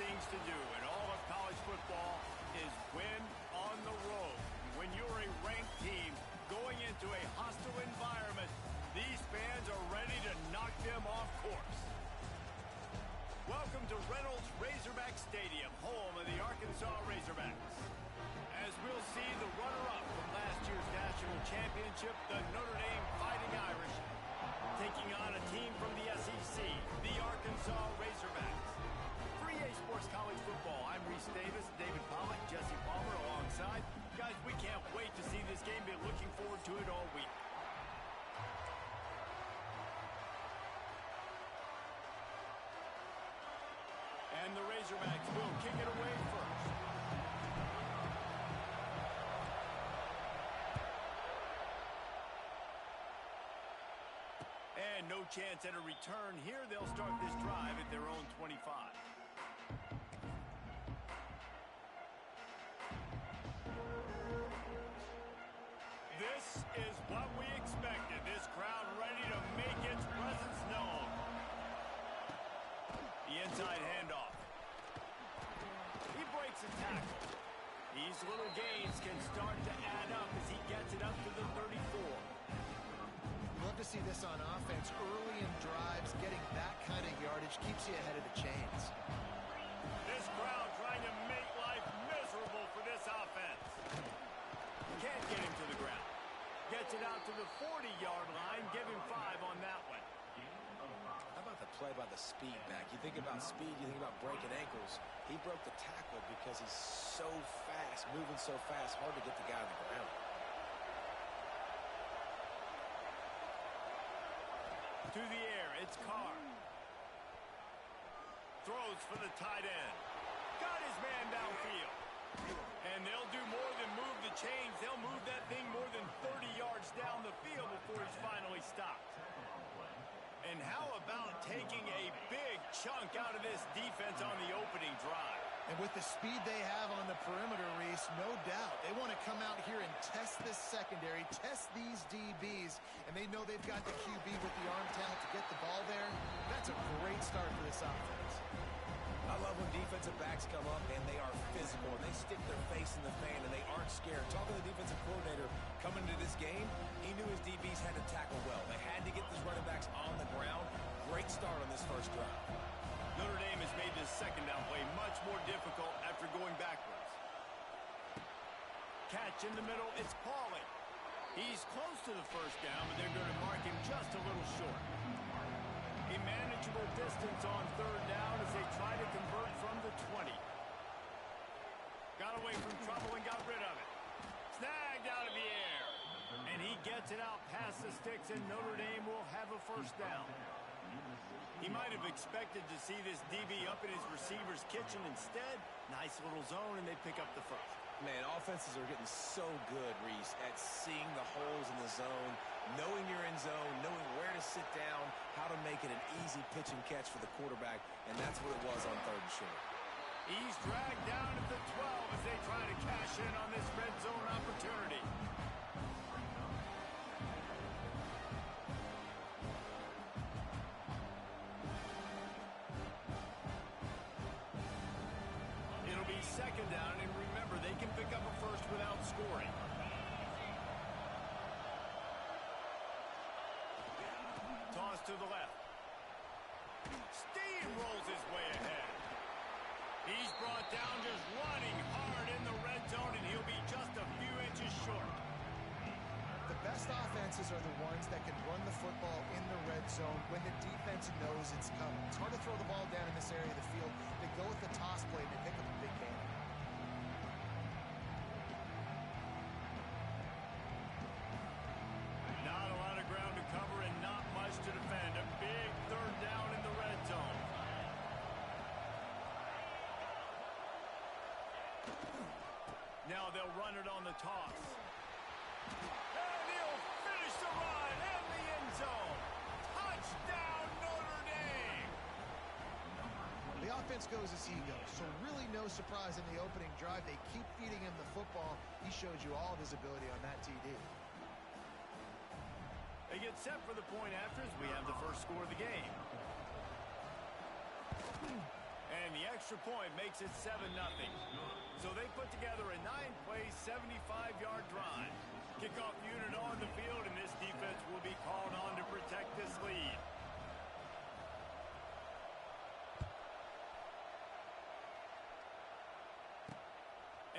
things to do in all of college football is win on the road. When you're a ranked team going into a hostile environment, these fans are ready to knock them off course. Welcome to Reynolds Razorback Stadium, home of the Arkansas Razorbacks. As we'll see the runner-up from last year's national championship, the Notre Dame Fighting Irish, taking on a team from the SEC, the Arkansas Razorbacks. For EA Sports College Football, I'm Reese Davis, David Pollack, Jesse Palmer alongside. Guys, we can't wait to see this game. Been looking forward to it all week. And the Razorbacks will kick it away first. And no chance at a return here. They'll start this drive at their own 25. This is what we expected. This crowd ready to make its presence known. The inside handoff. He breaks a tackle. These little gains can start to add up as he gets it up to the 34. Love to see this on offense. Early in drives, getting that kind of yardage keeps you ahead of the chains. This crowd trying to make life miserable for this offense. Can't get him to the ground. Gets it out to the 40-yard line. Give him 5 on that one. How about the play by the speed back? You think about speed, you think about breaking ankles. He broke the tackle because he's so fast, moving so fast, hard to get the guy on the ground. To the air, it's Carr. Throws for the tight end. Got his man downfield. And they'll do more than move the chains. They'll move that thing more than 30 yards down the field before he's finally stopped. And how about taking a big chunk out of this defense on the opening drive? And with the speed they have on the perimeter, Reese, no doubt, they want to come out here and test this secondary, test these DBs, and they know they've got the QB with the arm talent to get the ball there. That's a great start for this offense. I love when defensive backs come up and they are physical. They stick their face in the fan and they aren't scared. Talking to the defensive coordinator coming into this game, he knew his DBs had to tackle well. They had to get these running backs on the ground. Great start on this first drive. Notre Dame has made this second down play much more difficult after going backwards. Catch in the middle, it's Pauly. He's close to the first down, but they're going to mark him just a little short. A manageable distance on third down as they try to convert from the 20. Got away from trouble and got rid of it. Snagged out of the air. And he gets it out past the sticks, and Notre Dame will have a first down. He might have expected to see this DB up in his receiver's kitchen. Instead, nice little zone, and they pick up the first. Man, offenses are getting so good, Reese, at seeing the holes in the zone, knowing you're in zone, knowing where to sit down, how to make it an easy pitch and catch for the quarterback, and that's what it was on third and short. He's dragged down at the 12 as they try to cash in on this red zone opportunity. It'll be second down, and remember, they can pick up a first without scoring. Toss to the left. Steamrolls his way ahead. He's brought down just running hard in the red zone, and he'll be just a few inches short. The best offenses are the ones that can run the football in the red zone when the defense knows it's coming. It's hard to throw the ball down in this area of the field. They go with the toss play and they pick up a big gain. Not a lot of ground to cover and not much to defend. A big third down in the red zone. Now they'll run it on the toss. And he'll finish the run in the end zone. Touchdown, Notre Dame! The offense goes as he goes, so really no surprise in the opening drive. They keep feeding him the football. He showed you all of his ability on that TD. They get set for the point after as we have the first score of the game. And the the extra point makes it 7-0. So they put together a 9-play, 75-yard drive. Kickoff unit on the field, and this defense will be called on to protect this lead.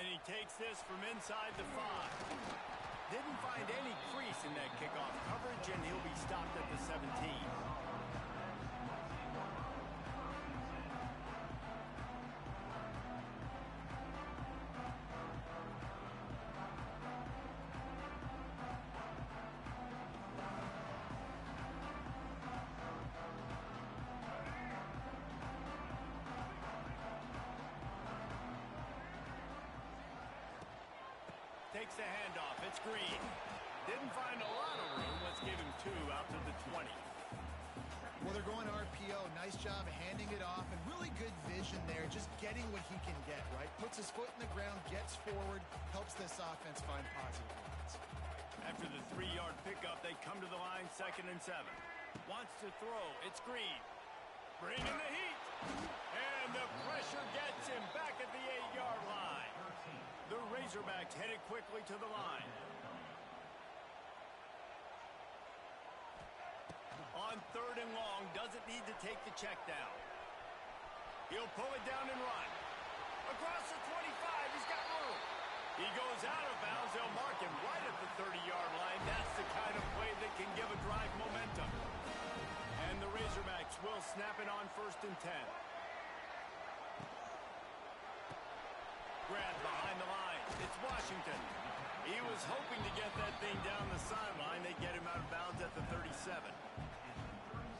And he takes this from inside the 5. Didn't find any crease in that kickoff coverage, and he'll be stopped at the 17. Takes the handoff. It's Green. Didn't find a lot of room. Let's give him 2 out to the 20. Well, they're going RPO. Nice job handing it off, and really good vision there, just getting what he can get, right? Puts his foot in the ground, gets forward, helps this offense find positive points. After the 3-yard pickup, they come to the line, 2nd and 7. Wants to throw. It's Green. Bringing the heat. And the pressure gets him back at the 8-yard line. The Razorbacks headed quickly to the line. On 3rd and long, doesn't need to take the check down. He'll pull it down and run. Across the 25, he's got room. He goes out of bounds. They'll mark him right at the 30-yard line. That's the kind of play that can give a drive momentum. And the Razorbacks will snap it on 1st and 10. Grab behind the line. It's Washington. He was hoping to get that thing down the sideline. They get him out of bounds at the 37.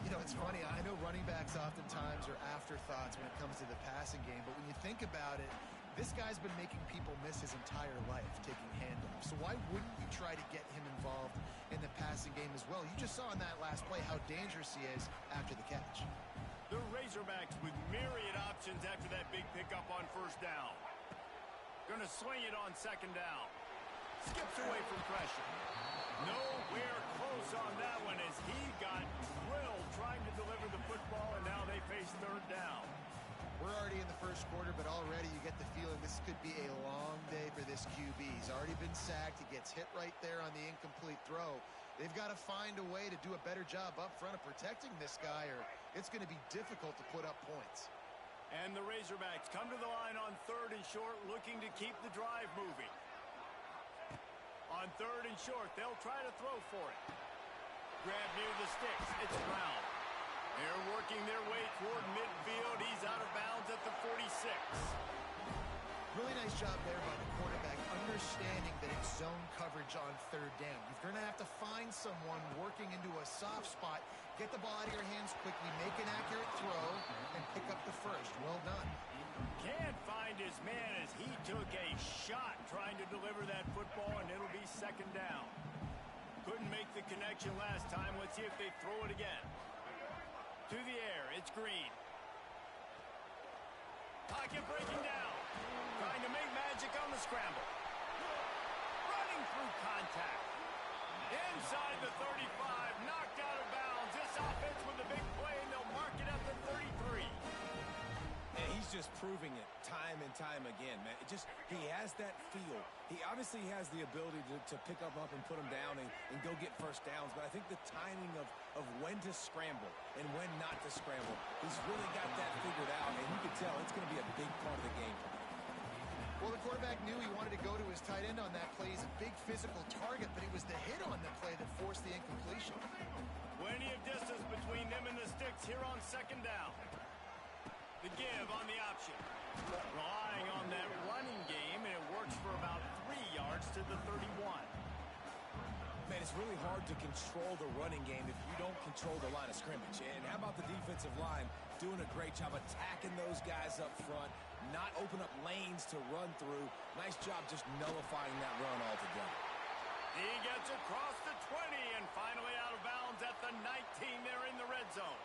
You know, it's funny. I know running backs oftentimes are afterthoughts when it comes to the passing game, but when you think about it, this guy's been making people miss his entire life taking handoffs. So why wouldn't you try to get him involved in the passing game as well? You just saw in that last play how dangerous he is after the catch. The Razorbacks with myriad options after that big pickup on 1st down. Gonna swing it on 2nd down. Skips away from pressure. Nowhere close on that one as he got drilled trying to deliver the football, and now they face 3rd down. We're already in the 1st quarter, but already you get the feeling this could be a long day for this QB. He's already been sacked. He gets hit right there on the incomplete throw. They've got to find a way to do a better job up front of protecting this guy, or it's going to be difficult to put up points. And the Razorbacks come to the line on 3rd and short, looking to keep the drive moving. On 3rd and short, they'll try to throw for it. Grab near the sticks. It's Brown. They're working their way toward midfield. He's out of bounds at the 46. Really nice job there by the quarterback, understanding that it's zone coverage on 3rd down. You're going to have to find someone working into a soft spot, get the ball out of your hands quickly, make an accurate throw, and pick up the 1st. Well done. Can't find his man as he took a shot trying to deliver that football, and it'll be 2nd down. Couldn't make the connection last time. Let's see if they throw it again. To the air, it's Green. Pocket breaking down. Trying to make magic on the scramble. Running through contact. Inside the 35, knocked out of bounds. This offense with a big play, and they'll mark it at the 33. And he's just proving it time and time again, man. He has that feel. He obviously has the ability to pick up and put him down and go get 1st downs, but I think the timing of when to scramble and when not to scramble, he's really got that figured out, and you can tell it's going to be a big part of the game. Well, the quarterback knew he wanted to go to his tight end on that play. He's a big physical target, but it was the hit on the play that forced the incompletion. Plenty of distance between them and the sticks here on 2nd down. The give on the option. Relying on that running game, and it works for about 3 yards to the 31. Man, it's really hard to control the running game if you don't control the line of scrimmage. And how about the defensive line doing a great job attacking those guys up front, not open up lanes to run through. Nice job just nullifying that run altogether. He gets across the 20 and finally out of bounds at the 19. They're in the red zone.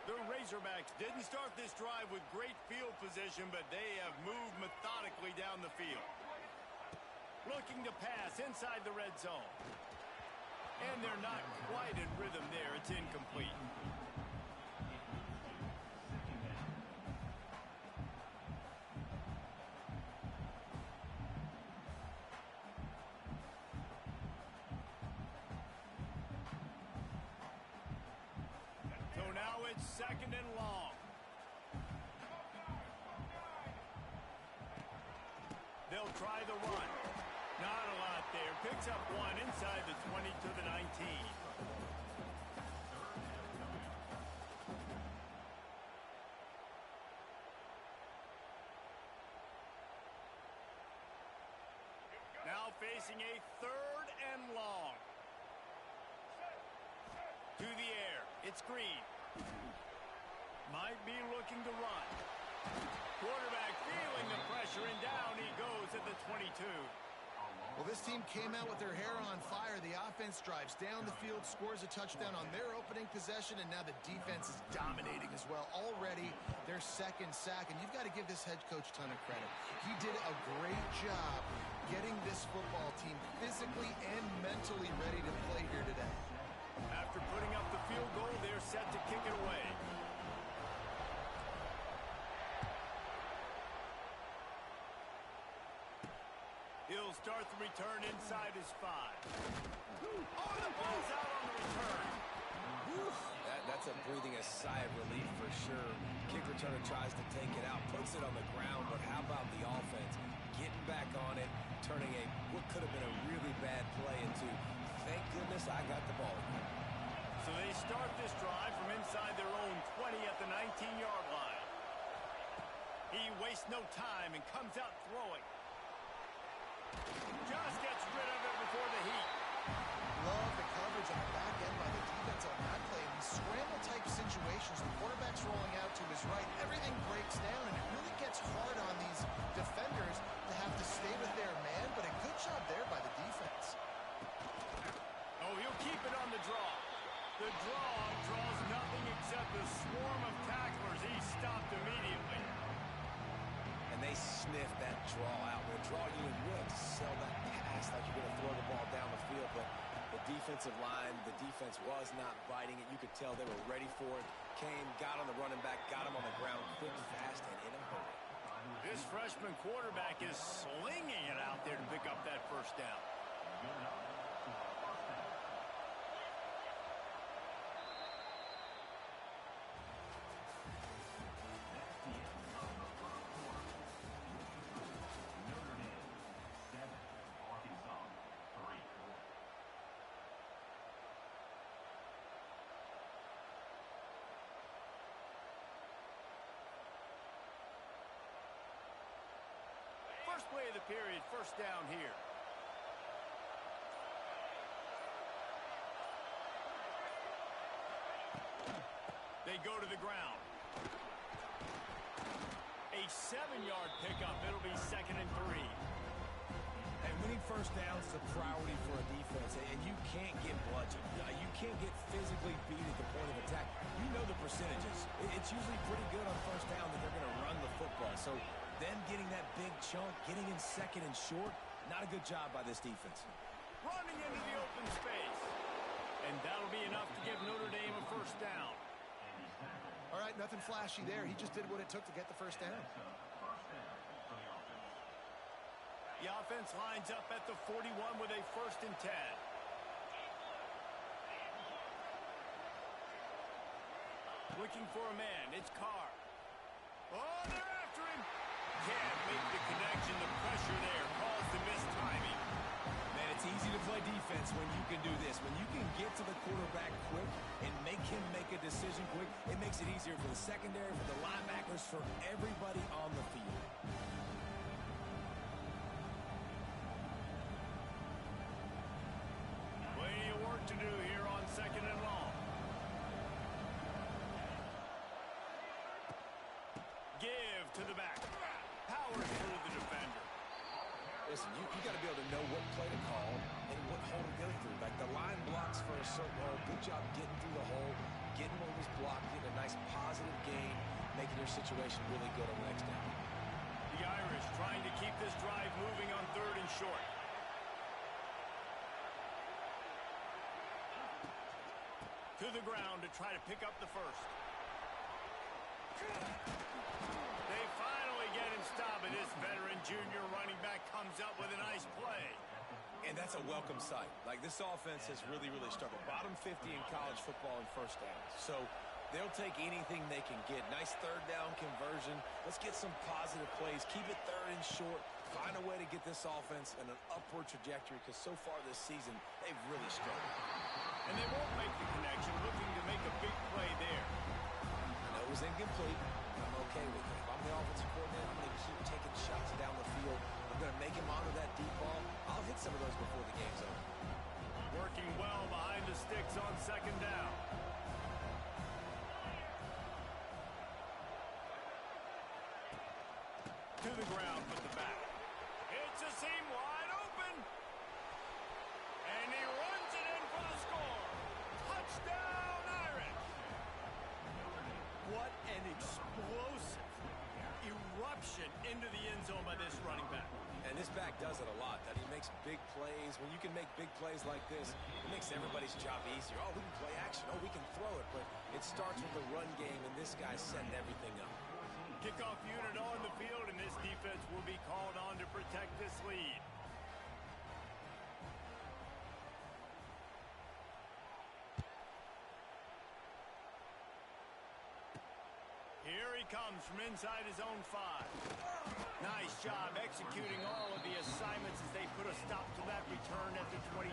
The Razorbacks didn't start this drive with great field position, but they have moved methodically down the field. Looking to pass inside the red zone. And they're not quite in rhythm there. It's incomplete. it's 2nd and long. They'll try the run. Not a lot there. Picks up one inside the 20 to the 19. Now facing a 3rd and long. To the air. It's Green. Might be looking to run. Quarterback feeling the pressure, and down he goes at the 22. Well, this team came out with their hair on fire. The offense drives down the field, scores a touchdown on their opening possession, and now the defense is dominating as well. Already their 2nd sack, and you've got to give this head coach a ton of credit. He did a great job getting this football team physically and mentally ready to play here today. After putting up the field goal, they're set to kick it away. He'll start the return inside his 5. Oh, the ball's out on the return. That's a breathing a sigh of relief for sure. Kick returner tries to take it out, puts it on the ground, but how about the offense getting back on it, turning what could have been a really bad play into, thank goodness I got the ball. So they start this drive from inside their own 20 at the 19-yard line. He wastes no time and comes out throwing. Just gets rid of it before the heat. Love the coverage on the back end by the defense on that play. In these scramble-type situations, the quarterback's rolling out to his right. Everything breaks down, and it really gets hard on these defenders to have to stay with their man, but a good job there by the defense. Oh, he'll keep it on the draw. The draw draws nothing except a swarm of tacklers. He's stopped immediately. And they sniff that draw out. With a draw unit, you really have to sell that pass like you're going to throw the ball down the field. But the defensive line, the defense was not biting it. You could tell they were ready for it. Came, got on the running back, got him on the ground quick, fast, and in a hurry. This freshman quarterback is slinging it out there to pick up that 1st down. First play of the period, 1st down here. They go to the ground. A 7-yard pickup. It'll be 2nd and 3. And winning 1st downs is a priority for a defense, and you can't get bludgeoned. You can't get physically beat at the point of attack. You know the percentages. It's usually pretty good on 1st down that they're going to run the football. So them getting that big chunk, getting in 2nd and short, not a good job by this defense. Running into the open space. And that'll be enough to give Notre Dame a 1st down. All right, nothing flashy there. He just did what it took to get the 1st down. The offense lines up at the 41 with a 1st and 10. Looking for a man. It's Carr. Oh, they're after him. Can't make the connection. The pressure there caused the missed timing. Man, it's easy to play defense when you can do this. When you can get to the quarterback quick and make him make a decision quick, it makes it easier for the secondary, for the linebackers, for everybody on the field. Plenty of work to do here on 2nd and long. Give to the back. Powers through the defender. Listen, you got to be able to know what play to call and what hole to go through. Like the line blocks for a certain hole. Good job getting through the hole, getting what was blocked, getting a nice positive gain, making your situation really good on the next down. The Irish trying to keep this drive moving on 3rd and short. To the ground to try to pick up the 1st. They finally get him stopped, and this veteran junior running back comes up with a nice play. And that's a welcome sight. Like, this offense has really, really struggled. Bottom 50 in college football in 1st downs. So They'll take anything they can get. Nice third down conversion. Let's get some positive plays. Keep it third and short. Find a way to get this offense in an upward trajectory because so far this season, they've really struggled. And they won't make the connection, looking to make a big play there. I know it was incomplete. I'm okay with it. If I'm the offensive coordinator, I'm going to keep taking shots down the field. I'm going to make him honor that deep ball. I'll hit some of those before the game's over. Working well behind the sticks on second down. To the ground with the back. It's a seam wide open. And he runs it in for the score. Touchdown, Irish. What an explosive eruption into the end zone by this running back. And this back does it a lot, that he makes big plays. When you can make big plays like this, it makes everybody's job easier. Oh, we can play action. Oh, we can throw it. But it starts with the run game, and this guy's setting everything up. Kickoff unit on the field, and this defense will be called on to protect this lead. Here he comes from inside his own 5. Nice job executing all of the assignments as they put a stop to that return at the 22.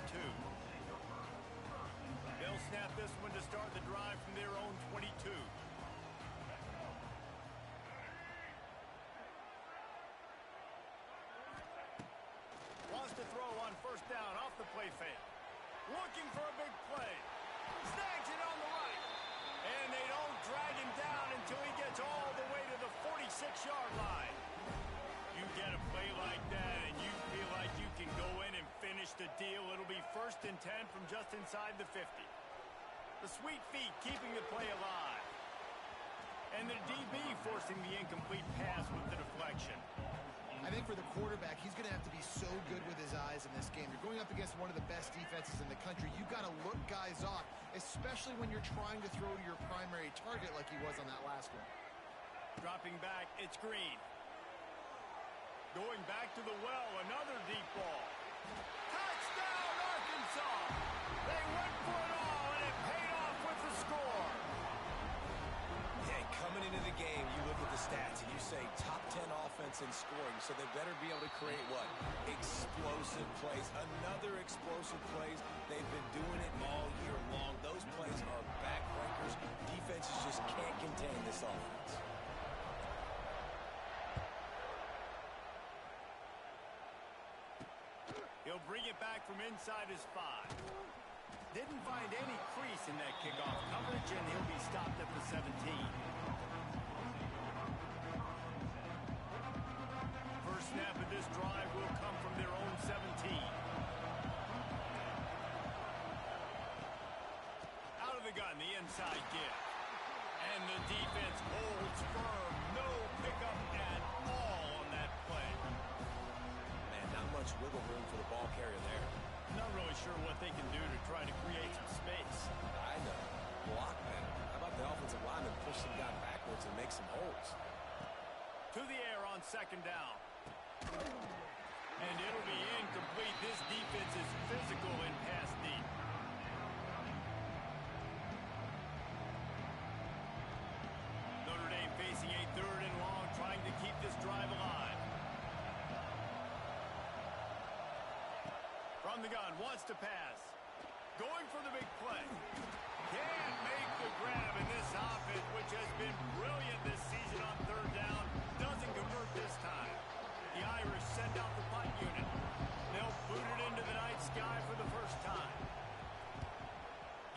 They'll snap this one to start the drive from their own 22. Wants to throw on first down off the play fake. Looking for a big play. Snags it on the right. And they don't drag him down until he gets all the way to the 46-yard line. You get a play like that and you feel like you can go in and finish the deal. It'll be 1st and 10 from just inside the 50. The sweet feet keeping the play alive. And the DB forcing the incomplete pass with the deflection. I think for the quarterback, he's going to have to be so good with his eyes in this game. You're going up against one of the best defenses in the country. You've got to look guys off, especially when you're trying to throw to your primary target like he was on that last one. Dropping back, it's Green. Going back to the well, another deep ball. Touchdown, Arkansas! They went for it all, and it paid off with the score. Yeah, coming into the game, you look at the stats and you say top 10 offense in scoring, so they better be able to create what? Explosive plays. Another explosive plays. They've been doing it all year long. Those plays are backbreakers. Defenses just can't contain this offense. He'll bring it back from inside his 5. Didn't find any crease in that kickoff coverage, and he'll be stopped at the 17. First snap of this drive will come from their own 17. Out of the gun, the inside give. And the defense holds firm. No pickup at all on that play. Man, not much wiggle room for the ball carrier there. Not really sure what they can do to try to create some space. I know. Block better. How about the offensive lineman push some guy backwards and make some holes? To the air on second down. And it'll be incomplete. This defense is physical in pass deep. Notre Dame facing a 3rd and long, trying to keep this drive alive. From the gun, wants to pass. Going for the big play. Can't make the grab in this offense, which has been brilliant this season on 3rd down. Doesn't convert this time. The Irish send out the punt unit. They'll boot it into the night sky for the first time.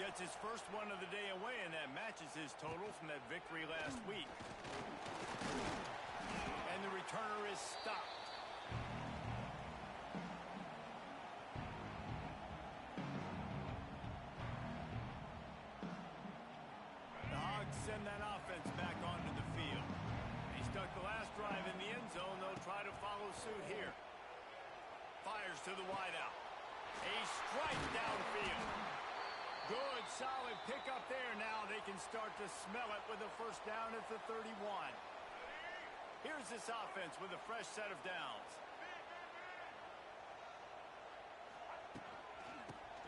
Gets his first one of the day away, and that matches his total from that victory last week. And the returner is stopped. Send that offense back onto the field. He stuck the last drive in the end zone. They'll try to follow suit here. Fires to the wideout. A strike downfield. Good, solid pickup there. Now they can start to smell it with a first down at the 31. Here's this offense with a fresh set of downs.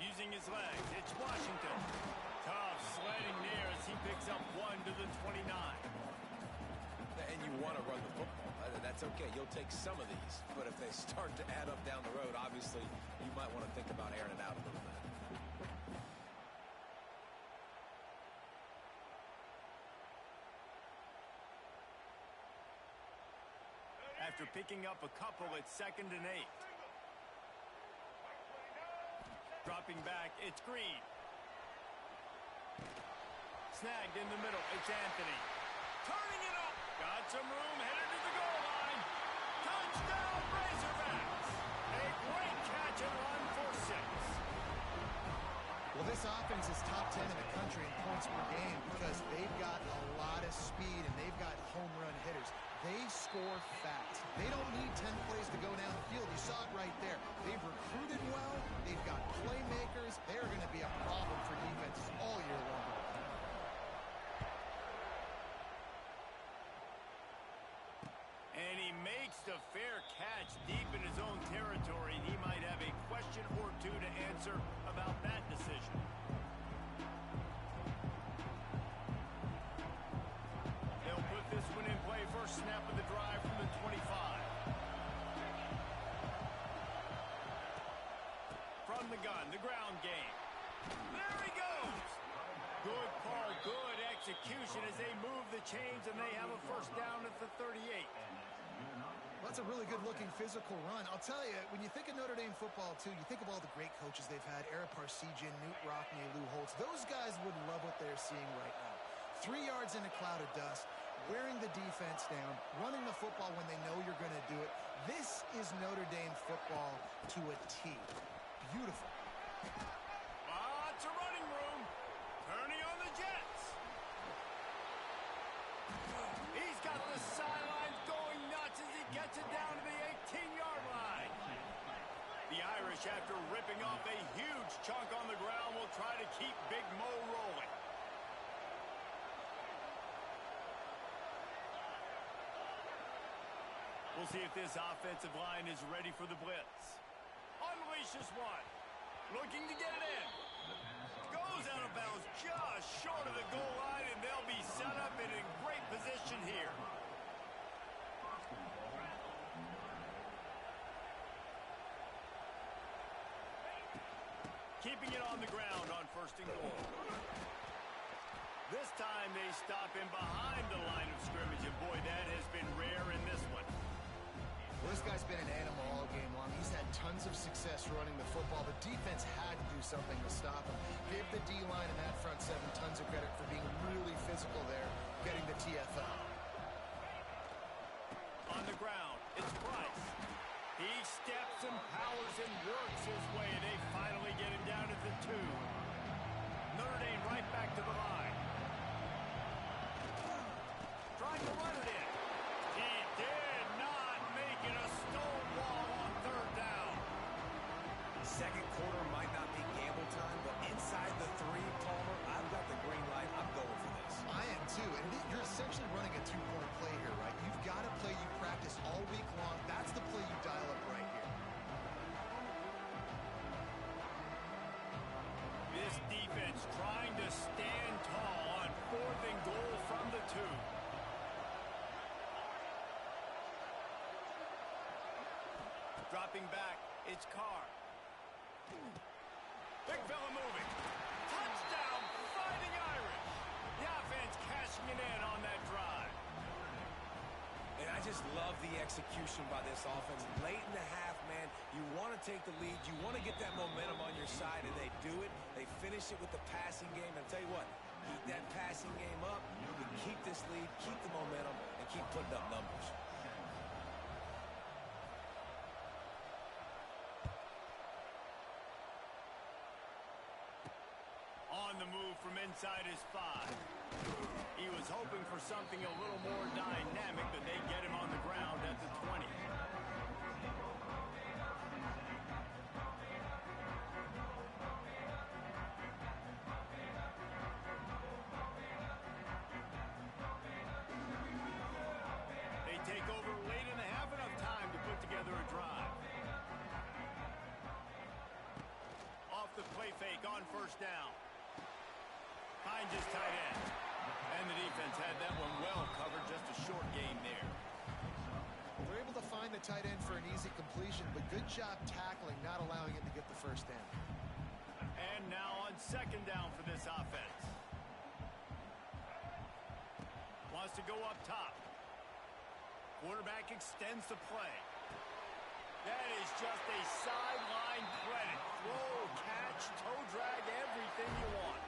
Using his legs, it's Washington. Tough sledding there as he picks up 1 the 29. And you want to run the football. That's okay. You'll take some of these. But if they start to add up down the road, obviously, you might want to think about airing it out a little bit. After picking up a couple, it's 2nd and 8. Dropping back, it's Green. Snagged in the middle, it's Anthony. Turning it up. Got some room, headed to the goal line. Touchdown, Razorbacks. A great catch and run for 6. Well, this offense is top 10 in the country in points per game because they've got a lot of speed and they've got home run hitters. They score fast. They don't need 10 plays to go down the field. You saw it right there. They've recruited well. They've got playmakers. They're going to be a problem for defenses all year long. And he makes the fair catch deep in his own territory. He might have a question or two to answer about that decision. They'll put this one in play. First snap of the drive from the 25. From the gun, the ground game. There he goes. Good call, good execution as they move the chains, and they have a first down at the 38. Well, that's a really good-looking physical run. I'll tell you, when you think of Notre Dame football, too, you think of all the great coaches they've had, Ara Parseghian, Newt Rockne, Lou Holtz. Those guys would love what they're seeing right now. 3 yards in a cloud of dust, wearing the defense down, running the football when they know you're going to do it. This is Notre Dame football to a T. Beautiful. Lots of running room. Turning on the Jets. He's got the sidelines going nuts as he gets it down to the 18-yard line. The Irish, after ripping off a huge chunk on the ground, will try to keep Big Mo rolling. We'll see if this offensive line is ready for the blitz. Unleashes one. Looking to get it in. Goes out of bounds just short of the goal line, and they'll be set up and in great position here. Keeping it on the ground on 1st and goal. This time they stop him behind the line of scrimmage, and boy, that has been rare in this one. Well, this guy's been an animal all game long. He's had tons of success running the football. The defense had to do something to stop him. Give the D-line and that front seven tons of credit for being really physical there, getting the TFL. On the ground, it's Price. He steps and powers and works his way, and they finally get him down at the 2. Notre Dame right back to the line. Trying to run it in. He did not make it a stonewall on 3rd down. Second quarter might not be gamble time, but inside the 3, Palmer, I've got the green light. I'm going for this. I am too, and you're essentially running a 2-point play here, right? You've got a play you practice all week long. That's the play you dial up right here. This defense trying to stand tall on 4th and goal from the 2. Dropping back, it's Carr. Big fella moving. Touchdown, Fighting Irish. The offense cashing it in on that drive. And I just love the execution by this offense. Late in the half, man, you want to take the lead. You want to get that momentum on your side, and they do it. They finish it with the passing game. And I'll tell you what, keep that passing game up. You can keep this lead, keep the momentum, and keep putting up numbers. On the move from inside his 5. He was hoping for something a little more dynamic, but they get him on the ground at the 20. They take over late and have enough time to put together a drive. Off the play fake on 1st down. Finds his tight end. And the defense the tight end for an easy completion, but good job tackling, not allowing him to get the first down. And now on second down for this offense. Wants to go up top. Quarterback extends the play. That is just a sideline credit. Throw, catch, toe drag, everything you want.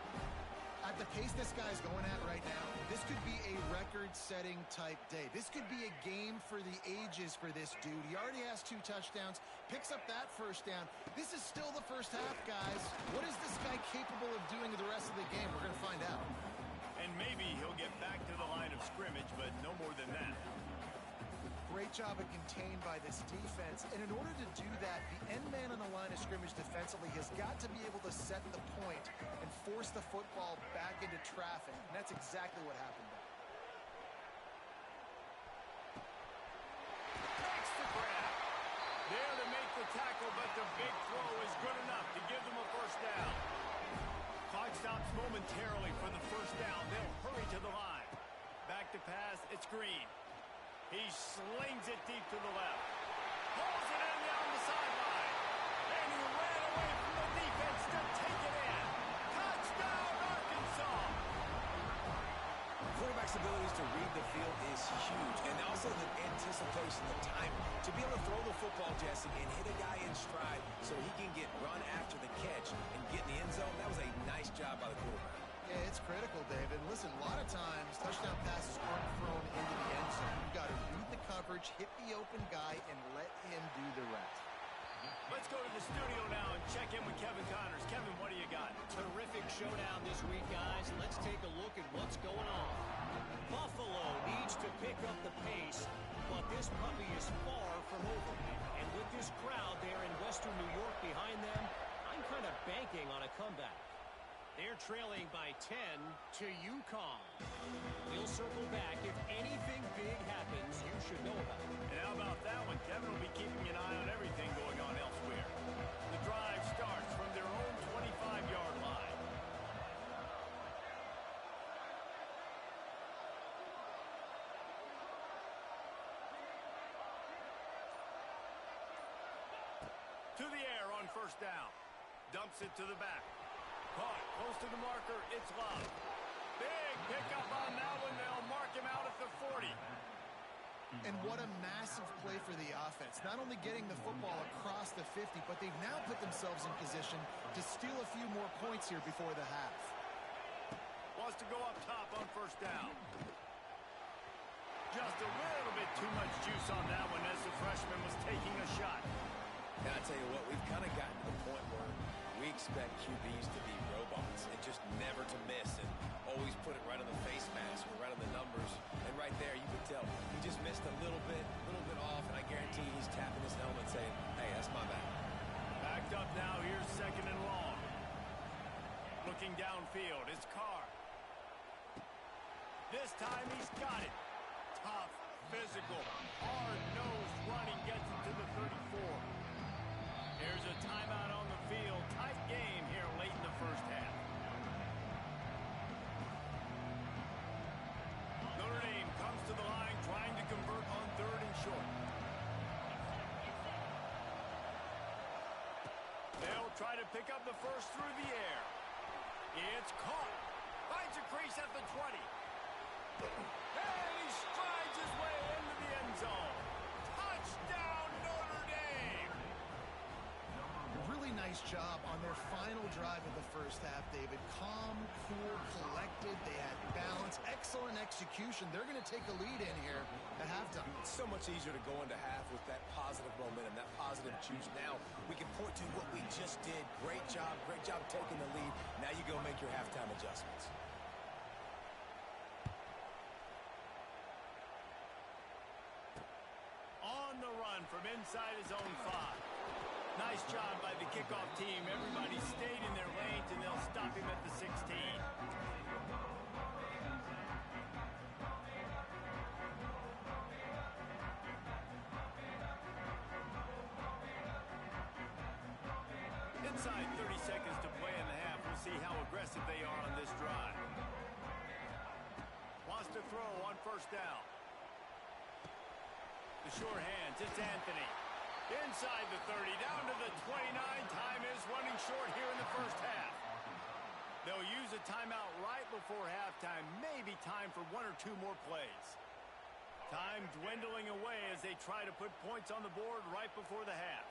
At the pace this guy's going at right now, this could be a record-setting type day. This could be a game for the ages for this dude. He already has 2 touchdowns, picks up that first down. This is still the first half, guys. What is this guy capable of doing the rest of the game? We're going to find out. And maybe he'll get back to the line of scrimmage, but no more than that. Great job of contained by this defense. And in order to do that, the end man on the line of scrimmage defensively has got to be able to set the point and force the football back into traffic. And that's exactly what happened there. Makes the grab. There to make the tackle, but the big throw is good enough to give them a first down. Clock stops momentarily for the first down. They'll hurry to the line. Back to pass, it's Green. He slings it deep to the left. Pulls it in down the sideline. And he ran away from the defense to take it in. Touchdown, Arkansas! Quarterback's abilities to read the field is huge. And also the anticipation, the time to be able to throw the football, Jesse, and hit a guy in stride so he can get run after the catch and get in the end zone. That was a nice job by the quarterback. Yeah, it's critical, David. Listen, a lot of times touchdown passes aren't thrown into the end zone. You've got to read the coverage, hit the open guy, and let him do the rest. Let's go to the studio now and check in with Kevin Connors. Kevin, what do you got? Terrific showdown this week, guys. Let's take a look at what's going on. Buffalo needs to pick up the pace, but this puppy is far from over. And with this crowd there in Western New York behind them, I'm kind of banking on a comeback. They're trailing by 10 to UConn. We'll circle back. If anything big happens, you should know about it. And how about that one? Kevin will be keeping an eye on everything going on elsewhere. The drive starts from their own 25-yard line. To the air on first down. Dumps it to the back. Caught close to the marker. It's Love. Big pickup on that one. They'll mark him out at the 40. And what a massive play for the offense. Not only getting the football across the 50, but they've now put themselves in position to steal a few more points here before the half. Wants to go up top on first down. Just a little bit too much juice on that one as the freshman was taking a shot. Now, I'll tell you what, we've kind of gotten to the point where we expect QBs to be robots and just never to miss and always put it right on the face mask or right on the numbers. And right there, you could tell he just missed a little bit off, and I guarantee he's tapping his helmet saying, hey, that's my bad. Backed up now. Here's second and long. Looking downfield. It's Carr. This time he's got it. Tough, physical, hard-nosed running gets it to the 34. Here's a timeout on the field. Tight game here late in the first half. Notre Dame comes to the line trying to convert on third and short. They'll try to pick up the first through the air. It's caught. Finds a crease at the 20. And he strides his way into the end zone. Touchdown, Notre Dame! Really nice job on their final drive of the first half, David. Calm, cool, collected. They had balance. Excellent execution. They're going to take a lead in here at halftime. It's so much easier to go into half with that positive momentum, that positive juice. Now we can point to what we just did. Great job taking the lead. Now you go make your halftime adjustments. On the run from inside his own 5. Nice job by the kickoff team. Everybody stayed in their lanes, and they'll stop him at the 16. Inside 30 seconds to play in the half. We'll see how aggressive they are on this drive. Wants to throw on first down. The sure hands, it's Anthony. Inside the 30, down to the 29. Time is running short here in the first half. They'll use a timeout right before halftime. Maybe time for one or two more plays. Time dwindling away as they try to put points on the board right before the half.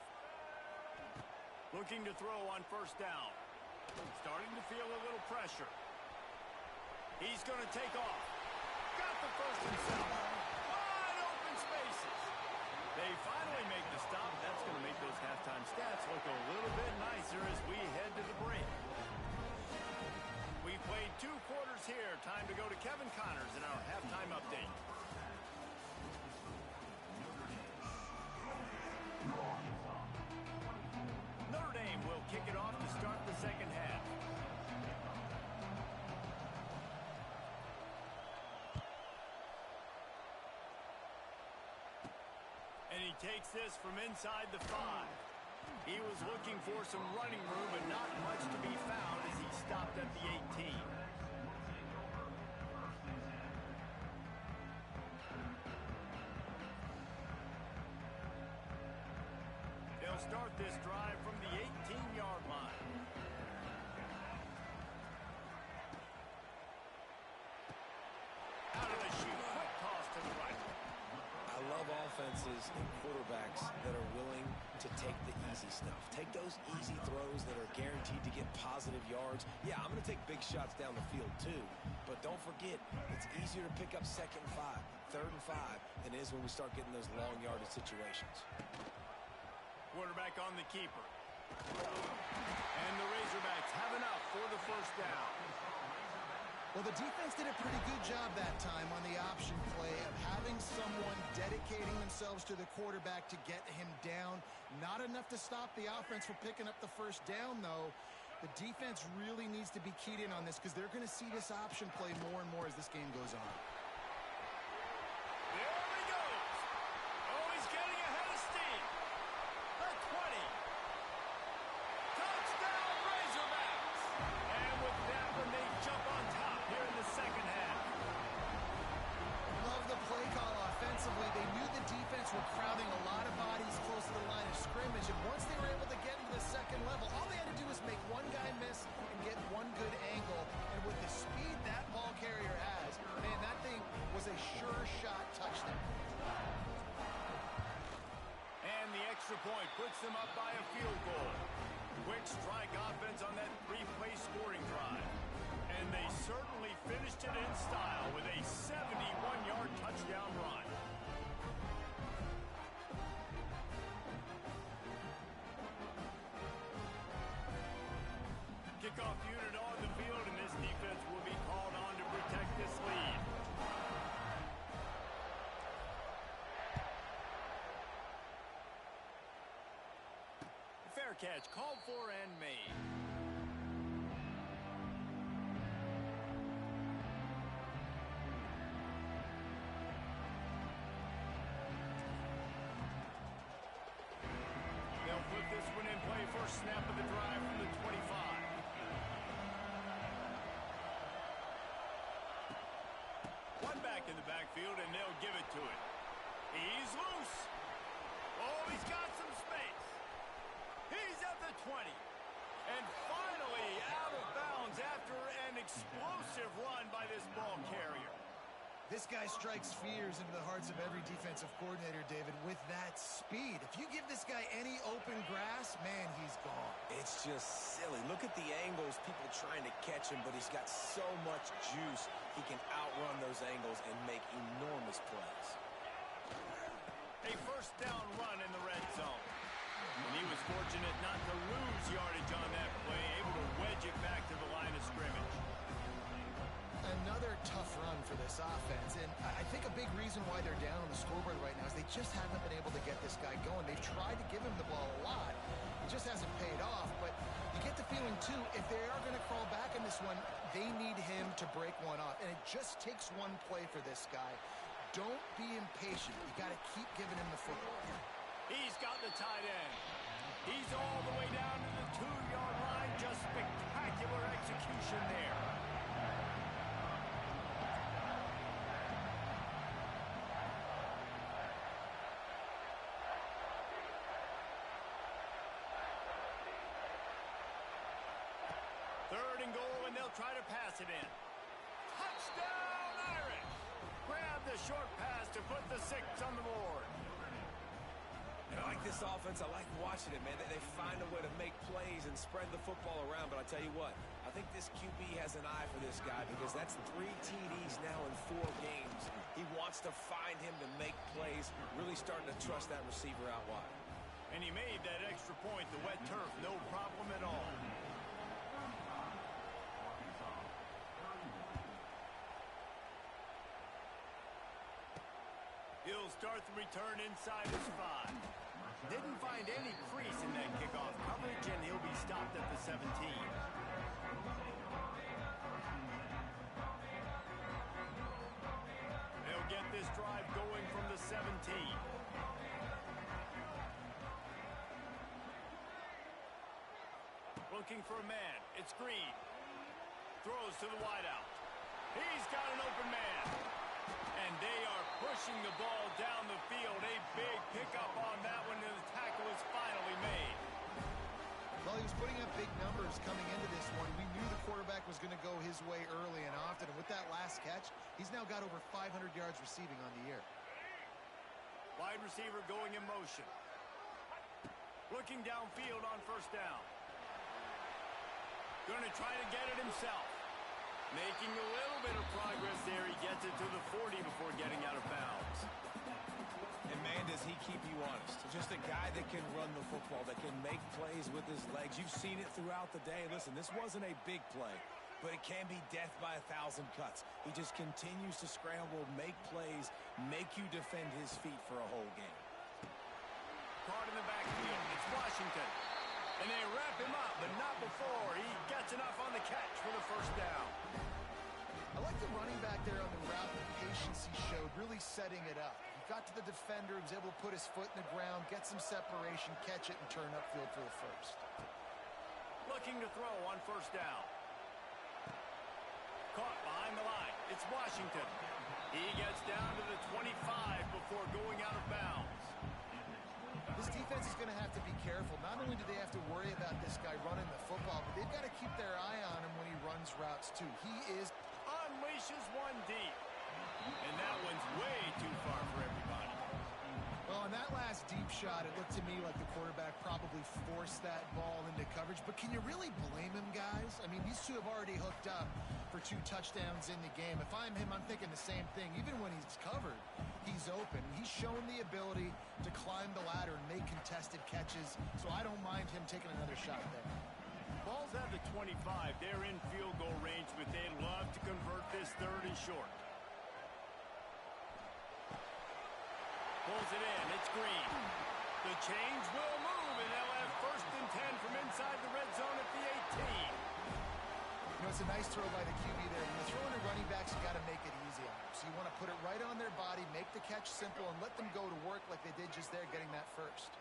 Looking to throw on first down. Starting to feel a little pressure. He's going to take off. Got the first and 7. Wide open spaces. They finally make the stop. That's going to make those halftime stats look a little bit nicer as we head to the break. We played 2 quarters here. Time to go to Kevin Connors in our halftime update. Notre Dame will kick it off to start the second half. And he takes this from inside the 5. He was looking for some running room, but not much to be found as he stopped at the 18. They'll start this drive from the 18-yard line. Out of the chute, quick toss to the right. I love offenses and quarterbacks that are willing to take the easy stuff. Take those easy throws that are guaranteed to get positive yards. Yeah, I'm going to take big shots down the field too. But don't forget, it's easier to pick up 2nd and 5, 3rd and 5 than it is when we start getting those long yardage situations. Quarterback on the keeper. And the Razorbacks have enough for the first down. Well, the defense did a pretty good job that time on the option play of having someone dedicating themselves to the quarterback to get him down. Not enough to stop the offense from picking up the first down, though. The defense really needs to be keyed in on this because they're going to see this option play more and more as this game goes on. There he goes. Oh, he's getting ahead of steam. The 20. Touchdown, Razorbacks. And with that one, they jump on top here in the second half. Love the play call offensively. They knew the defense were crowding a lot of bodies close to the line of scrimmage, and once they were able to get into the second level, all they had to do was make one guy miss and get one good angle. And with the speed that ball carrier has, man, that thing was a sure shot touchdown. And the extra point puts them up by a field goal. Quick strike offense on that 3-play scoring drive. And they certainly finished it in style with a 71-yard touchdown run. Kickoff unit on the field, and this defense will be called on to protect this lead. Fair catch called for and made. They'll put this one in play. First snap of the drive from the 25. One back in the backfield, and they'll give it to it. He's loose. Oh, he's got some space. He's at the 20. And finally out of bounds after an explosive run by this ball carrier. This guy strikes fears into the hearts of every defensive coordinator, David, with that speed. If you give this guy any open grass, man, he's gone. It's just silly. Look at the angles, people trying to catch him, but he's got so much juice. He can outrun those angles and make enormous plays. A first down run in the red zone. And he was fortunate not to lose yardage on that play, able to wedge it back to the line of scrimmage. Another tough run for this offense, and I think a big reason why they're down on the scoreboard right now is they just haven't been able to get this guy going. They've tried to give him the ball a lot. It just hasn't paid off, but you get the feeling, too, if they are going to crawl back in this one, they need him to break one off, and it just takes one play for this guy. Don't be impatient. You got to keep giving him the football. He's got the tight end. He's all the way down to the 2-yard line. Just spectacular execution there. 3rd and goal, and they'll try to pass it in. Touchdown, Irish! Grab the short pass to put the 6 on the board. And I like this offense. I like watching it, man. They find a way to make plays and spread the football around. But I tell you what, I think this QB has an eye for this guy because that's 3 TDs now in 4 games. He wants to find him to make plays, really starting to trust that receiver out wide. And he made that extra point, the wet turf, no problem at all. He'll start the return inside his 5. Didn't find any crease in that kickoff coverage, and he'll be stopped at the 17. They'll get this drive going from the 17. Looking for a man. It's Green. Throws to the wideout. He's got an open man. And they are pushing the ball down the field. A big pickup on that one, and the tackle is finally made. Well, he was putting up big numbers coming into this one. We knew the quarterback was going to go his way early and often. And with that last catch, he's now got over 500 yards receiving on the year. Wide receiver going in motion. Looking downfield on 1st down. Going to try to get it himself. Making a little bit of progress there. He gets it to the 40 before getting out of bounds. And, man, does he keep you honest. Just a guy that can run the football, that can make plays with his legs. You've seen it throughout the day. Listen, this wasn't a big play, but it can be death by 1,000 cuts. He just continues to scramble, make plays, make you defend his feet for a whole game. Caught in the backfield. It's Washington. And they wrap him up, but not before. He gets enough on the catch for the 1st down. I like the running back there on the route, the patience he showed, really setting it up. He got to the defender, he was able to put his foot in the ground, get some separation, catch it, and turn upfield for the 1st. Looking to throw on 1st down. Caught behind the line. It's Washington. He gets down to the 25 before going out of bounds. This defense is going to have to be careful. Not only do they have to worry about this guy running the football, but they've got to keep their eye on him when he runs routes, too. He unleashes one deep. And that one's way too far for everybody. Well, on that last deep shot, it looked to me like the quarterback probably forced that ball into coverage. But can you really blame him, guys? I mean, these two have already hooked up for 2 touchdowns in the game. If I'm him, I'm thinking the same thing. Even when he's covered, he's open. He's shown the ability to climb the ladder and make contested catches, so I don't mind him taking another shot there. Ball's at the 25. They're in field goal range, but they'd love to convert this 3rd and short. Pulls it in. It's Green. The chains will move, and they'll have 1st and 10 from inside the red zone at the 18. You know, it's a nice throw by the QB there. When you're throwing to running backs, you got to make it easy on them. So you want to put it right on their body, make the catch simple, and let them go to work like they did just there, getting that 1st.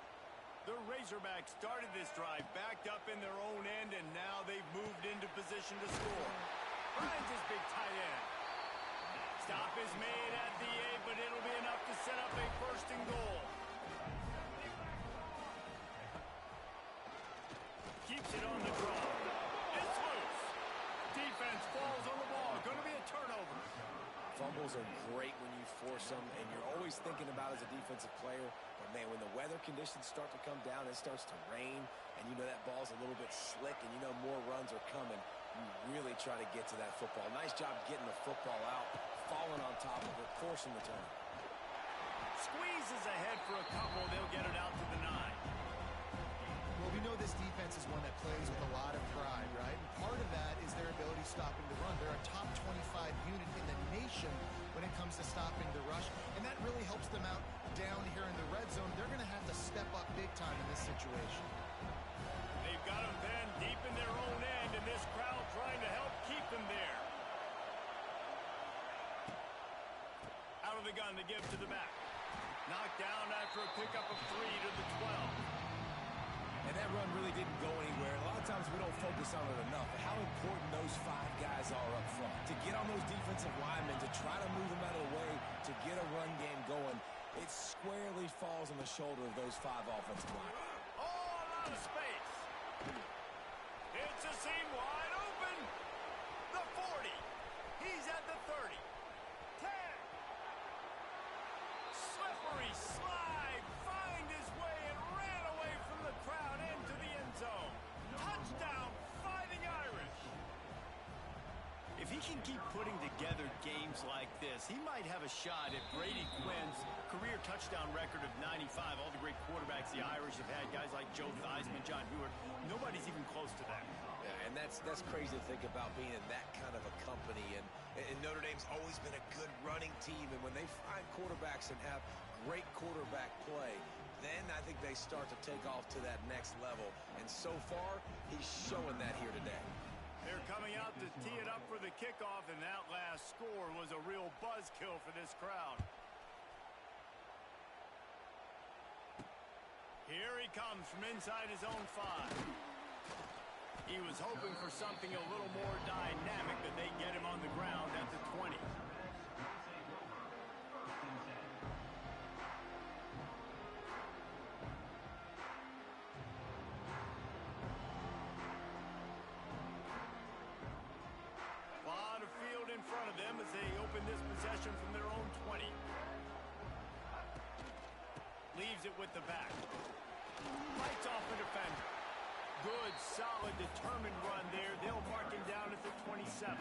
The Razorbacks started this drive backed up in their own end, and now they've moved into position to score. Finds his big tight end. Stop is made at the 8, but it'll be enough to set up a 1st and goal. Keeps it on the draw. It's loose. Defense falls on the ball. Going to be a turnover. Fumbles are great when you force them, and you're always thinking about as a defensive player, but man, when the weather conditions start to come down, it starts to rain, and you know that ball's a little bit slick, and you know more runs are coming, you really try to get to that football. Nice job getting the football out, falling on top of it, forcing the turn. Squeezes ahead for a couple. They'll get it out to the 9. Well, we know this defense is one that plays with a lot of pride, right? And part of that is their ability stopping the run. They're a top 25 unit in the nation when it comes to stopping the rush, and that really helps them out down here in the red zone. They're going to have to step up big time in this situation. They've got them then deep in their own end, and this crowd trying to help keep them there. Out of the gun to give to the back. Knocked down after a pickup of 3 to the 12. And that run really didn't go anywhere. A lot of times we don't focus on it enough. How important those 5 guys are up front. To get on those defensive linemen, to try to move them out of the way, to get a run game going, it squarely falls on the shoulder of those 5 offensive linemen. All out of space. It's a seam wide open. can keep putting together games like this, he might have a shot at Brady Quinn's career touchdown record of 95. All the great quarterbacks the Irish have had, guys like Joe Theismann, John Hewart, nobody's even close to that. Yeah, and that's crazy to think about being in that kind of a company. And Notre Dame's always been a good running team. And when they find quarterbacks and have great quarterback play, then I think they start to take off to that next level. And so far, he's showing that here today. They're coming out to tee it up for the kickoff, and that last score was a real buzzkill for this crowd. Here he comes from inside his own 5. He was hoping for something a little more dynamic, but they get him on the ground at the 20. As they open this possession from their own 20. Leaves it with the back. Fights off the defender. Good, solid, determined run there. They'll mark him down at the 27.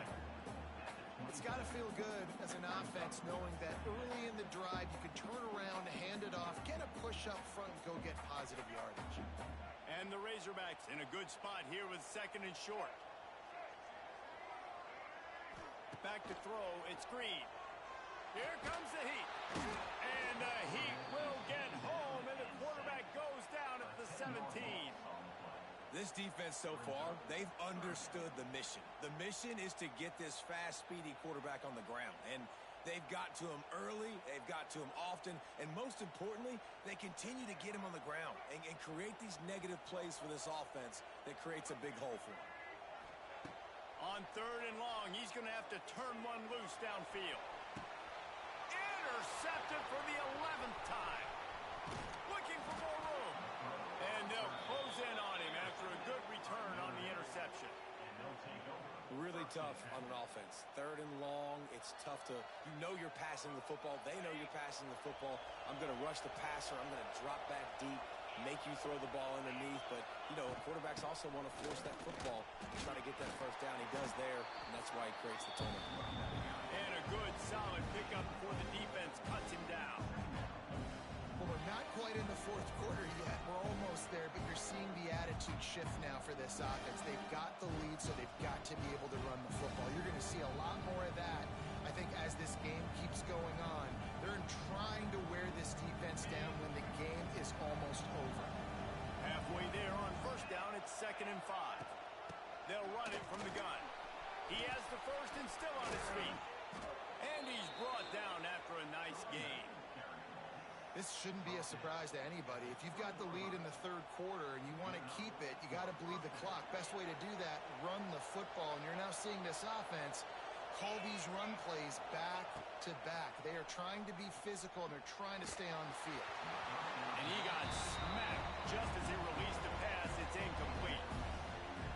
It's got to feel good as an offense knowing that early in the drive you can turn around, hand it off, get a push up front, and go get positive yardage. And the Razorbacks in a good spot here with 2nd and short. Back to throw, it's Green. Here comes the Heat. And the Heat will get home, and the quarterback goes down at the 17. This defense so far, they've understood the mission. The mission is to get this fast, speedy quarterback on the ground. And they've got to him early, they've got to him often, and most importantly, they continue to get him on the ground and create these negative plays for this offense that creates a big hole for him. On 3rd and long, he's going to have to turn one loose downfield. Intercepted for the 11th time. Looking for more room. And they'll close in on him after a good return on the interception. Really tough on an offense. 3rd and long, it's tough to, you know you're passing the football. They know you're passing the football. I'm going to rush the passer. I'm going to drop back deep, make you throw the ball underneath. But, you know, quarterbacks also want to force that football and try to get that first down. He does there, and that's why he creates the turnover. And a good, solid pickup before the defense cuts him down. Well, we're not quite in the 4th quarter yet. We're almost there, but you're seeing the attitude shift now for this offense. They've got the lead, so they've got to be able to run the football. You're going to see a lot more of that, I think, as this game keeps going on. They're trying to wear this defense down when the game is almost over. Halfway there on 1st down, it's 2nd and 5. They'll run it from the gun. He has the first and still on his feet. And he's brought down after a nice gain. This shouldn't be a surprise to anybody. If you've got the lead in the 3rd quarter and you want to keep it, you got to bleed the clock. Best way to do that, run the football. And you're now seeing this offense call these run plays back to back. They are trying to be physical, and they're trying to stay on the field. And he got smacked just as he released the pass. It's incomplete.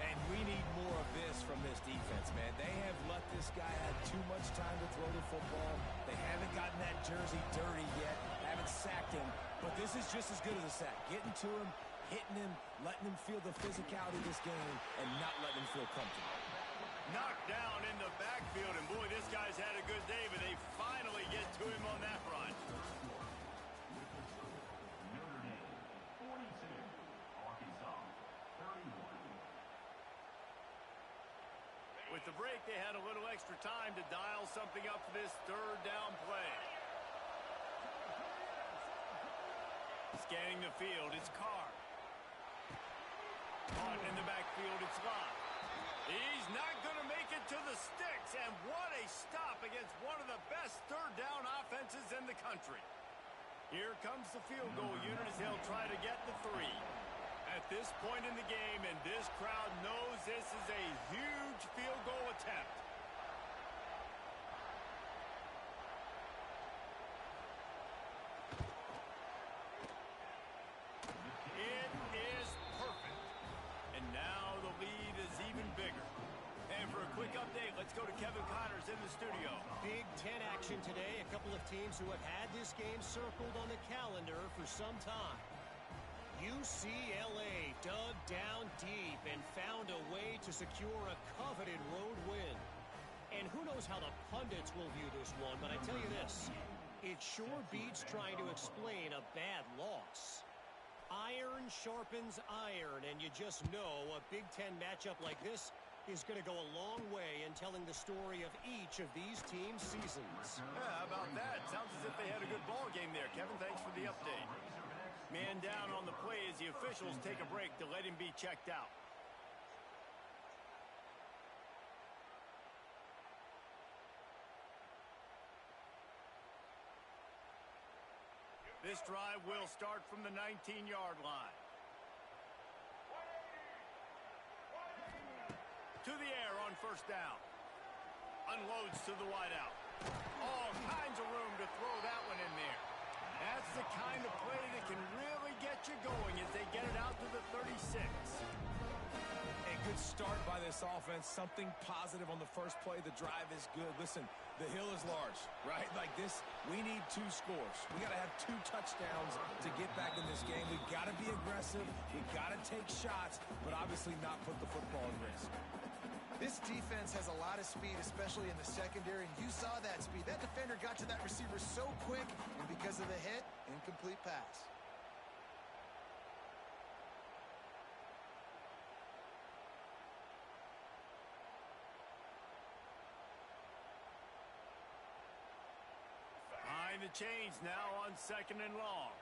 And we need more of this from this defense, man. They have let this guy have too much time to throw the football. They haven't gotten that jersey dirty yet, haven't sacked him. But this is just as good as a sack. Getting to him, hitting him, letting him feel the physicality of this game, and not letting him feel comfortable. Knocked down in the backfield, and boy, this guy's had a good day, but they finally get to him on that run. With the break, they had a little extra time to dial something up for this 3rd down play. Scanning the field, it's Carr. Caught in the backfield, it's Lott. He's not going to make it to the sticks, and what a stop against one of the best 3rd down offenses in the country. Here comes the field goal unit as they'll try to get the 3. At this point in the game, and this crowd knows this is a huge field goal attempt. It is perfect. And now the lead is even bigger. And for a quick update, let's go to Kevin Connors in the studio. Big Ten action today. A couple of teams who have had this game circled on the calendar for some time. UCLA dug down deep and found a way to secure a coveted road win. And who knows how the pundits will view this one, but I tell you this, it sure beats trying to explain a bad loss. Iron sharpens iron, and you just know a Big Ten matchup like this is going to go a long way in telling the story of each of these teams' seasons. Yeah, how about that? Sounds as if they had a good ball game there. Kevin, thanks for the update. Man down on the play as the officials take a break to let him be checked out. This drive will start from the 19-yard line. To the air on first down. Unloads to the wideout. All kinds of room to throw that one in there. That's the kind of play that can really get you going as they get it out to the 36. A good start by this offense. Something positive on the first play. The drive is good. Listen, the hill is large, right? Like this, we need 2 scores. We got to have 2 touchdowns to get back in this game. We've got to be aggressive. We've got to take shots, but obviously not put the football at risk. This defense has a lot of speed, especially in the secondary, and you saw that speed. That defender got to that receiver so quick, and because of the hit, incomplete pass. Behind the chains now on 2nd and long.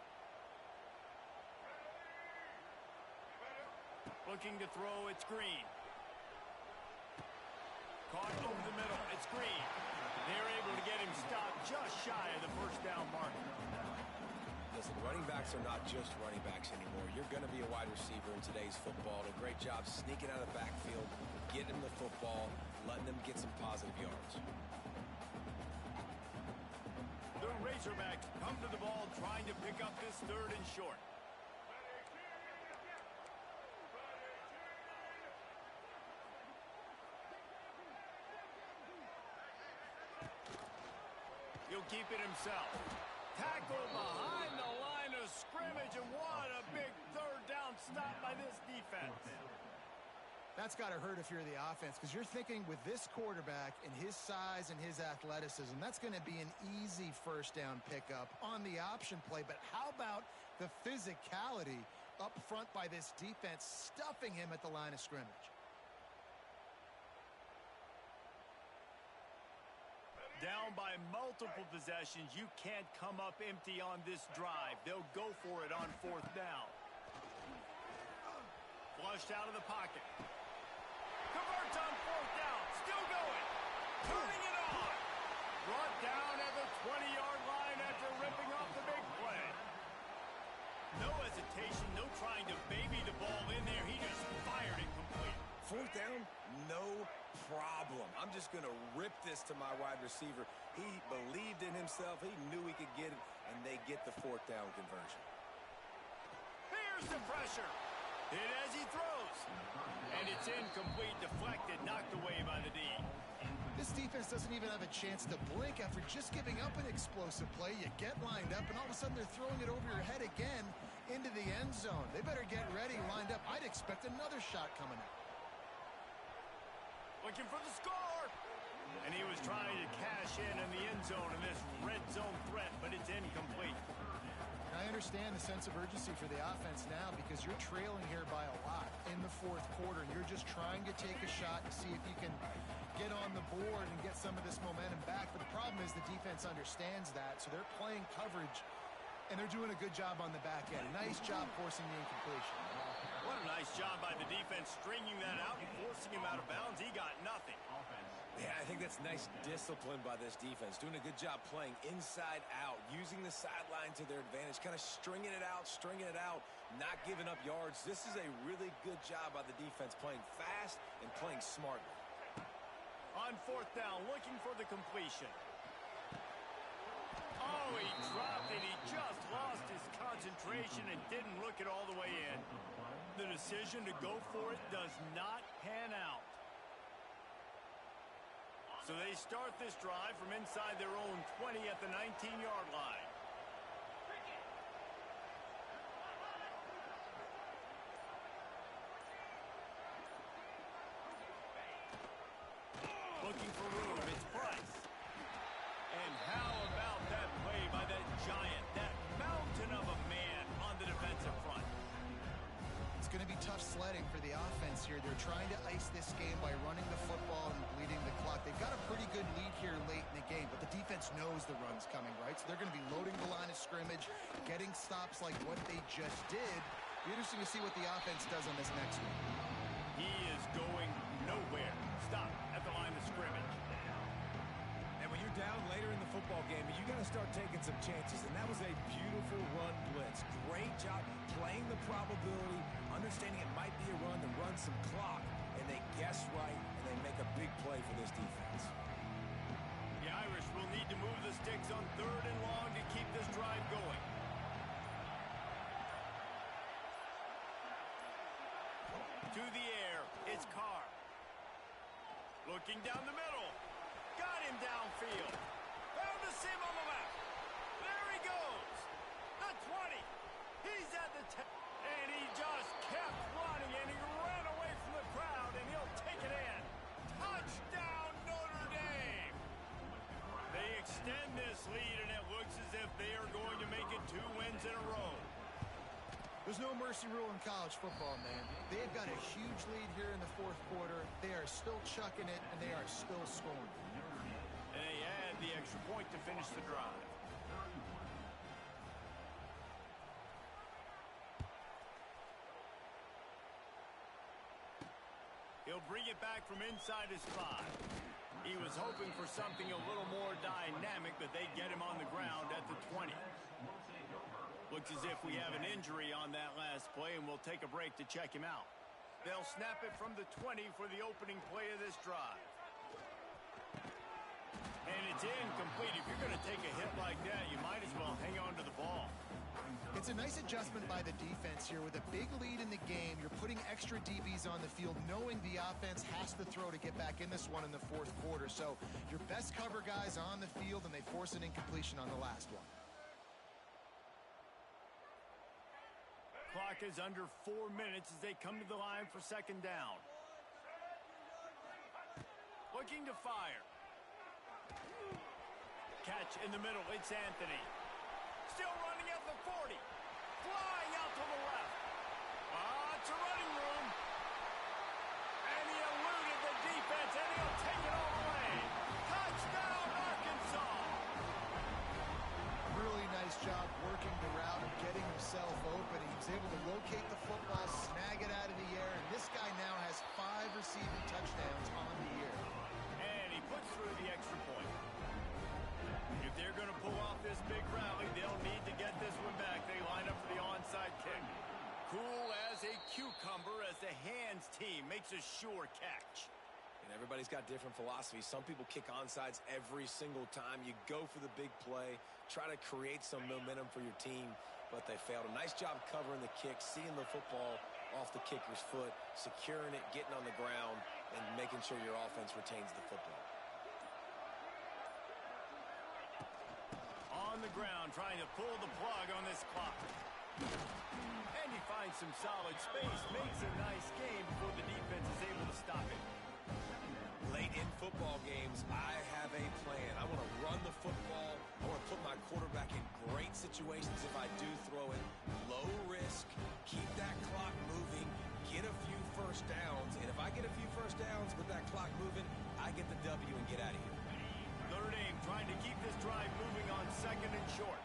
Looking to throw, it's Green. Caught over the middle, it's Green. They're able to get him stopped just shy of the first down mark. Listen, running backs are not just running backs anymore. You're going to be a wide receiver in today's football. A great job sneaking out of the backfield, getting them the football, letting them get some positive yards. The Razorbacks come to the ball trying to pick up this 3rd and short. He'll keep it himself. Tackle behind the line of scrimmage, and what a big 3rd down stop by this defense. That's got to hurt if you're the offense, because you're thinking with this quarterback and his size and his athleticism, that's going to be an easy first down pickup on the option play. But how about the physicality up front by this defense, stuffing him at the line of scrimmage? Down by multiple possessions, you can't come up empty on this drive. They'll go for it on 4th down. Flushed out of the pocket. Converts on 4th down. Still going. Turning it on. Brought down at the 20-yard line after ripping off the big play. No hesitation, no trying to baby the ball in there. He just fired it complete. 4th down, no problem. I'm just going to rip this to my wide receiver. He believed in himself. He knew he could get it, and they get the 4th down conversion. Here's the pressure. Hit as he throws. And it's incomplete, deflected, knocked away by the D. This defense doesn't even have a chance to blink after just giving up an explosive play. You get lined up, and all of a sudden they're throwing it over your head again into the end zone. They better get ready, lined up. I'd expect another shot coming up. Looking for the score. And he was trying to cash in the end zone in this red zone threat, but it's incomplete. I understand the sense of urgency for the offense now because you're trailing here by a lot in the 4th quarter, and you're just trying to take a shot to see if you can get on the board and get some of this momentum back. But the problem is the defense understands that, so they're playing coverage, and they're doing a good job on the back end. Nice job forcing the incompletion. What a nice job by the defense stringing that out and forcing him out of bounds. He got nothing. Yeah, I think that's nice discipline by this defense. Doing a good job playing inside out, using the sideline to their advantage, kind of stringing it out, not giving up yards. This is a really good job by the defense, playing fast and playing smartly. On 4th down, looking for the completion. Oh, he dropped it. He just lost his concentration and didn't look it all the way in. The decision to go for it does not pan out. So they start this drive from inside their own 20 at the 19-yard line. Looking for room. giant, that mountain of a man on the defensive front. It's going to be tough sledding for the offense here. They're trying to ice this game by running the football and bleeding the clock. They've got a pretty good lead here late in the game, but the defense knows the run's coming, right? So they're going to be loading the line of scrimmage, getting stops like what they just did. Be interesting to see what the offense does on this next one. He is going nowhere. Stop at the line of scrimmage. And when you're down later in the football game, you got to start taking some chances, and that was a beautiful run blitz. Great job playing the probability, understanding it might be a run to run some clock, and they guess right, and they make a big play for this defense. The Irish will need to move the sticks on 3rd and long to keep this drive going. To the air, it's Carr. Looking down the middle. Got him downfield. Found the seam on the left. There he goes. The 20. He's at the 10. And he just kept running, and he ran away from the crowd, and he'll take it in. Touchdown, Notre Dame. They extend this lead, and it looks as if they are going to make it 2 wins in a row. There's no mercy rule in college football, man. They've got a huge lead here in the 4th quarter. They are still chucking it, and they are still scoring. And they add the extra point to finish the drive. He'll bring it back from inside his 5. He was hoping for something a little more dynamic, but they get him on the ground at the 20. Looks as if we have an injury on that last play, and we'll take a break to check him out. They'll snap it from the 20 for the opening play of this drive. And it's incomplete. If you're going to take a hit like that, you might as well hang on to the ball. It's a nice adjustment by the defense here. With a big lead in the game, you're putting extra DBs on the field, knowing the offense has to throw to get back in this one in the 4th quarter. So your best cover guys on the field, and they force an incompletion on the last one. Clock is under 4 minutes as they come to the line for 2nd down. Looking to fire. Catch in the middle. It's Anthony. Still running at the 40. Flying out to the left. It's a running room. And he eluded the defense, and he'll take it all the way. Touchdown, Arkansas. Really nice job working the route and getting himself open. He was able to locate the football, snag it out of the air, and this guy now has 5 receiving touchdowns on the year. And he puts through the extra point. If they're going to pull off this big rally, they'll need to get this one back. They line up for the onside kick. Cool as a cucumber as the hands team makes a sure catch. And everybody's got different philosophies. Some people kick onsides every single time. You go for the big play, try to create some momentum for your team, but they failed. A nice job covering the kick, seeing the football off the kicker's foot, securing it, getting on the ground, and making sure your offense retains the football. On the ground, trying to pull the plug on this clock. And he finds some solid space, makes a nice game before the defense is able to stop it. Late in football games, I have a plan. I want to run the football. I want to put my quarterback in great situations if I do throw it. Low risk, keep that clock moving, get a few first downs. And if I get a few first downs with that clock moving, I get the W and get out of here. Notre Dame trying to keep this drive moving on 2nd and short.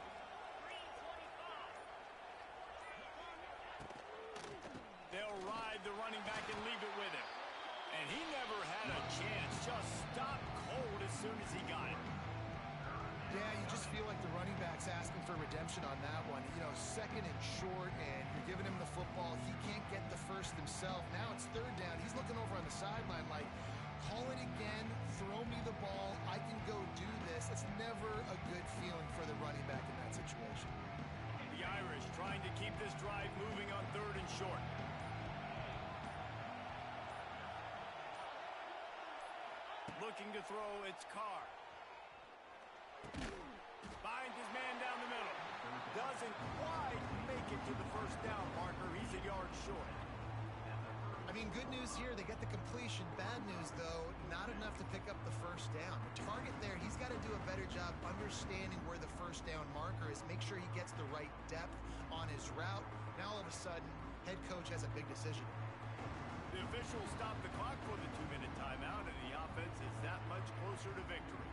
They'll ride the running back and leave it with him. And he never had a chance. Just stopped cold as soon as he got it. Yeah, you just feel like the running back's asking for redemption on that one. You know, 2nd and short, and you're giving him the football. He can't get the first himself. Now it's 3rd down. He's looking over on the sideline like, call it again, throw me the ball, I can go do this. It's never a good feeling for the running back in that situation. The Irish trying to keep this drive moving on 3rd and short. Looking to throw, it's Carr. Finds his man down the middle. Doesn't quite make it to the first down marker. He's a yard short. I mean, good news here, they get the completion. Bad news, though, not enough to pick up the first down. The target there, he's got to do a better job understanding where the first down marker is, make sure he gets the right depth on his route. Now, all of a sudden, head coach has a big decision. The officials stopped the clock for the 2-minute timeout, and the offense is that much closer to victory.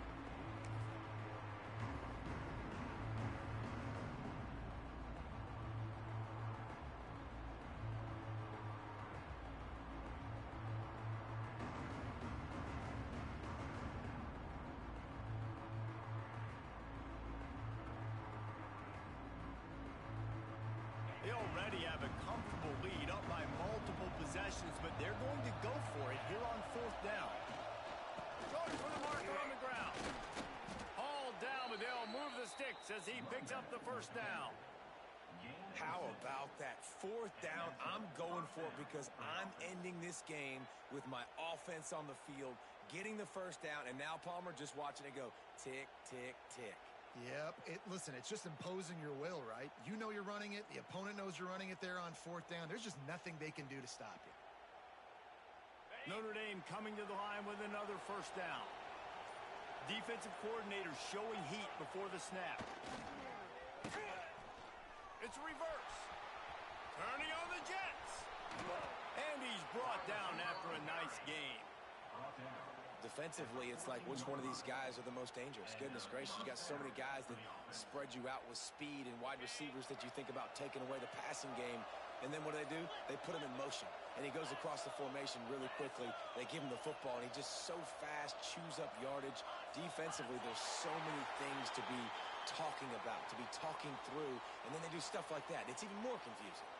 They already have a comfortable lead up by multiple possessions, but they're going to go for it here on 4th down. Going for the marker on the ground. Hauled down, but they'll move the sticks as he picks up the first down. How about that? 4th down, I'm going for it because I'm ending this game with my offense on the field, getting the first down, and now Palmer just watching it go tick, tick, tick. Yep. Listen, it's just imposing your will, right? You know you're running it. The opponent knows you're running it there on 4th down. There's just nothing they can do to stop you. Notre Dame coming to the line with another first down. Defensive coordinator showing heat before the snap. It's reverse. Turning on the Jets. And he's brought down after a nice game. Defensively, it's like which one of these guys are the most dangerous? Goodness gracious, you got so many guys that spread you out with speed and wide receivers that you think about taking away the passing game. And then what do? They put him in motion. And he goes across the formation really quickly. They give him the football, and he just so fast, chews up yardage. Defensively, there's so many things to be talking about, to be talking through, and then they do stuff like that. It's even more confusing.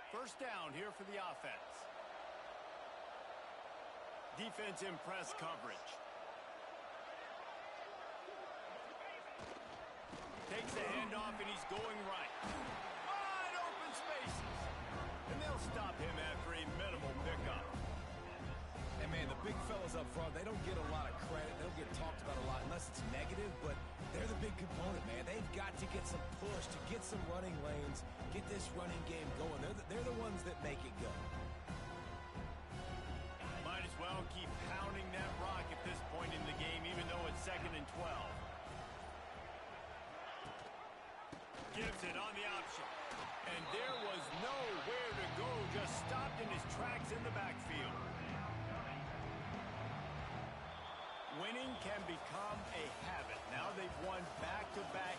First down here for the offense. Defense in press coverage. Takes the handoff, and he's going right. Wide open spaces. And they'll stop him after a minimal pickup. And, man, the big fellas up front, they don't get a lot of credit. They don't get talked about a lot unless it's negative, but they're the big component, man. They've got to get some push, to get some running lanes, get this running game going. They're the ones that make it go. Might as well keep pounding that rock at this point in the game, even though it's 2nd and 12. Gives it on the option. And there was nowhere to go, just stopped in his tracks in the backfield. Winning can become a habit. Now they've won back-to-back